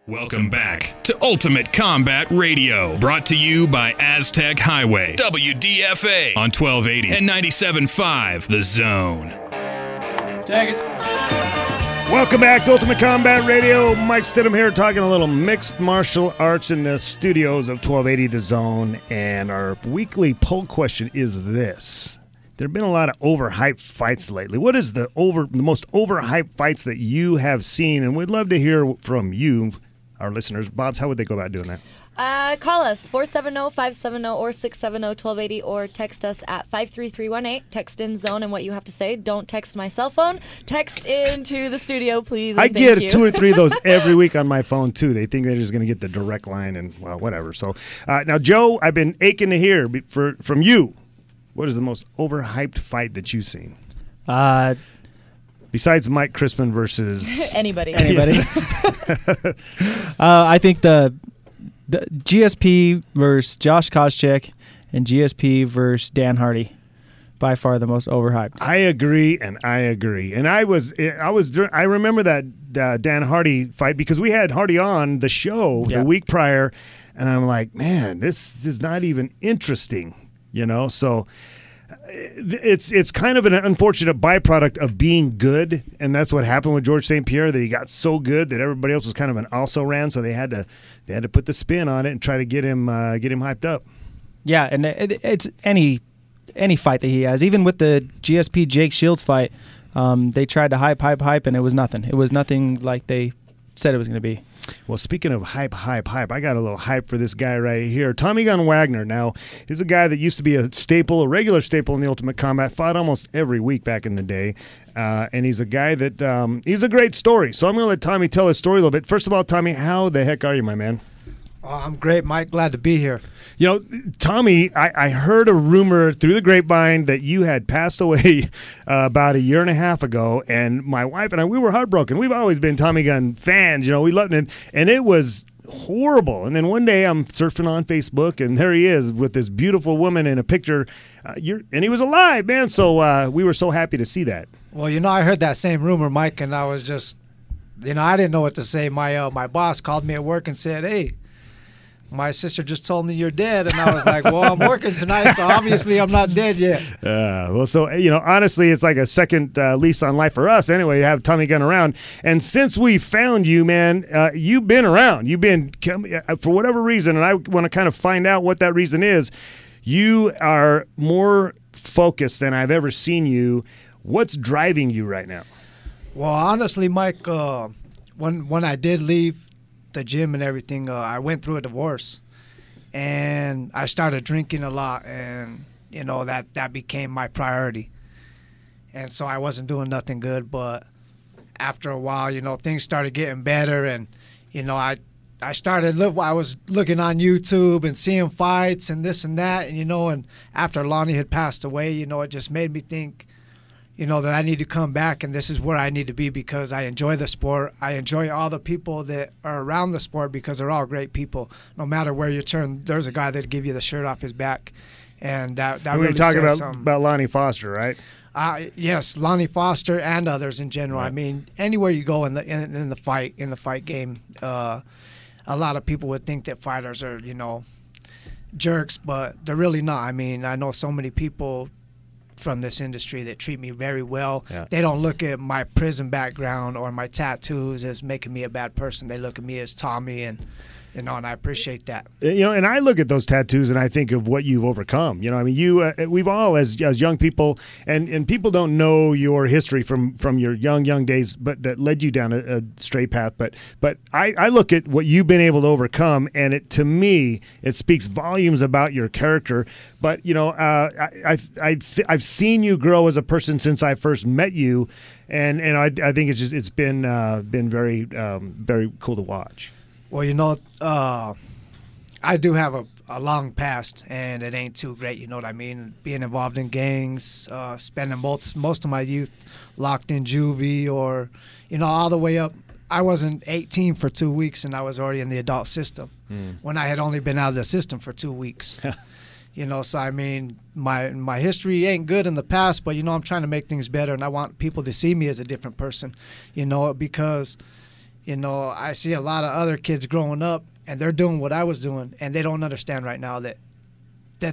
Welcome back to Ultimate Combat Radio, brought to you by Aztec Highway, WDFA on 1280 and 97.5 The Zone. Tag it. Welcome back to Ultimate Combat Radio. Mike Stidham here, talking a little mixed martial arts in the studios of 1280 The Zone. And our weekly poll question is this. There have been a lot of overhyped fights lately. What is the most overhyped fights that you have seen? And we'd love to hear from you, our listeners. Bobs, how would they go about doing that? Call us, 470-570 or 670-1280, or text us at 53318. Text in Zone and what you have to say. Don't text my cell phone. Text into the studio, please. I get 2 or 3 of those every week on my phone, too. They think they're just going to get the direct line and, well, whatever. So, now, Joe, I've been aching to hear from you. What is the most overhyped fight that you've seen? Besides Mike Crispin versus... Anybody. I think the GSP versus Josh Koscheck and GSP versus Dan Hardy, by far the most overhyped. I agree. And I remember that Dan Hardy fight because we had Hardy on the show the week prior, and I'm like, man, this is not even interesting, So it's kind of an unfortunate byproduct of being good, and that's what happened with George St. Pierre, that he got so good that everybody else was kind of an also-ran, so they had to put the spin on it and try to get him hyped up. Yeah, and it's any fight that he has. Even with the GSP Jake Shields fight, they tried to hype, and it was nothing. It was nothing like they said it was going to be. Well, speaking of hype, I got a little hype for this guy right here. Tommy Gun Wagner. Now, he's a guy that used to be a regular staple in the Ultimate Combat, fought almost every week back in the day. And he's a guy that, he's a great story. So I'm going to let Tommy tell his story a little bit. First of all, Tommy, how the heck are you, my man? I'm great, Mike. Glad to be here. Tommy, I heard a rumor through the grapevine that you had passed away about a year and a half ago, and my wife and I, we were heartbroken. We've always been Tommy Gun fans. We loved it, and it was horrible. And then one day I'm surfing on Facebook, and there he is with this beautiful woman in a picture, and he was alive, man. So we were so happy to see that. Well, I heard that same rumor, Mike, and I was just, I didn't know what to say. My boss called me at work and said, "Hey, my sister just told me you're dead," and I was like, well, I'm working tonight, so obviously I'm not dead yet. Honestly, it's like a second lease on life for us anyway to have Tommy Gun around. And since we found you, man, you've been around. You've been, for whatever reason, and I want to kind of find out what that reason is, you are more focused than I've ever seen you. What's driving you right now? Well, honestly, Mike, when I did leave the gym and everything, I went through a divorce, and I started drinking a lot, and that became my priority, and so I wasn't doing nothing good. But after a while, things started getting better, and I started I was looking on YouTube and seeing fights and this and that, and after Lonnie had passed away, it just made me think that I need to come back, and this is where I need to be, because I enjoy the sport. I enjoy all the people that are around the sport, because they're all great people. No matter where you turn, there's a guy that'll give you the shirt off his back, and that really we're talking about Lonnie Foster, right? Yes, Lonnie Foster and others in general. Right. I mean, anywhere you go in the fight game, a lot of people would think that fighters are jerks, but they're really not. I mean, I know so many people from this industry that treat me very well. Yeah. They don't look at my prison background or my tattoos as making me a bad person. They look at me as Tommy, and and I appreciate that. And I look at those tattoos and I think of what you've overcome. I mean, we've all as young people, and people don't know your history from your young days, but that led you down a straight path. But I look at what you've been able to overcome, and to me, it speaks volumes about your character. But I've seen you grow as a person since I first met you, and I think it's been very very cool to watch. Well, I do have a long past, and it ain't too great, you know what I mean? Being involved in gangs, spending most of my youth locked in juvie, or, all the way up. I wasn't 18 for 2 weeks, and I was already in the adult system when I had only been out of the system for 2 weeks. So, I mean, my history ain't good in the past, but, I'm trying to make things better, and I want people to see me as a different person, because You know, I see a lot of other kids growing up, and they're doing what I was doing, and they don't understand right now that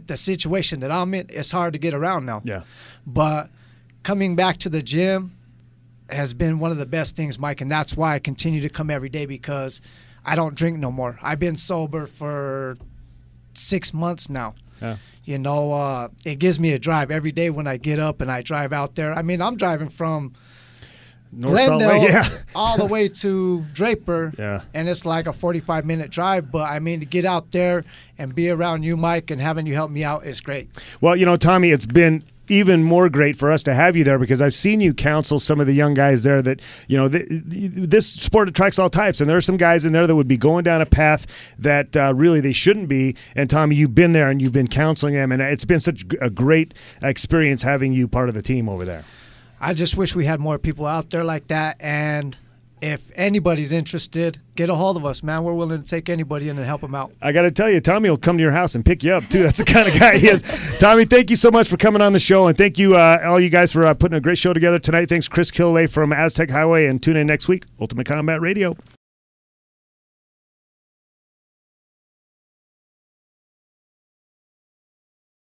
the situation that I'm in is hard to get around now. Yeah. But coming back to the gym has been one of the best things, Mike, and that's why I continue to come every day, because I don't drink no more. I've been sober for 6 months now. Yeah. You know, it gives me a drive every day when I get up and I drive out there. I mean, I'm driving from North Salt Glendale Lake, yeah. all the way to Draper, Yeah. and it's like a 45-minute drive. But, I mean, to get out there and be around you, Mike, and having you help me out is great. Well, you know, Tommy, it's been even more great for us to have you there, because I've seen you counsel some of the young guys there that, you know, this sport attracts all types, and there are some guys in there that would be going down a path that really they shouldn't be. And Tommy, you've been there and you've been counseling them, and it's been such a great experience having you part of the team over there. I just wish we had more people out there like that, and if anybody's interested, get a hold of us, man. We're willing to take anybody in and help them out. I got to tell you, Tommy will come to your house and pick you up, too. That's the kind of guy he is. Tommy, thank you so much for coming on the show, and thank you, all you guys, for putting a great show together tonight. Thanks, Chris Killelay from Aztec Highway, and tune in next week. Ultimate Combat Radio.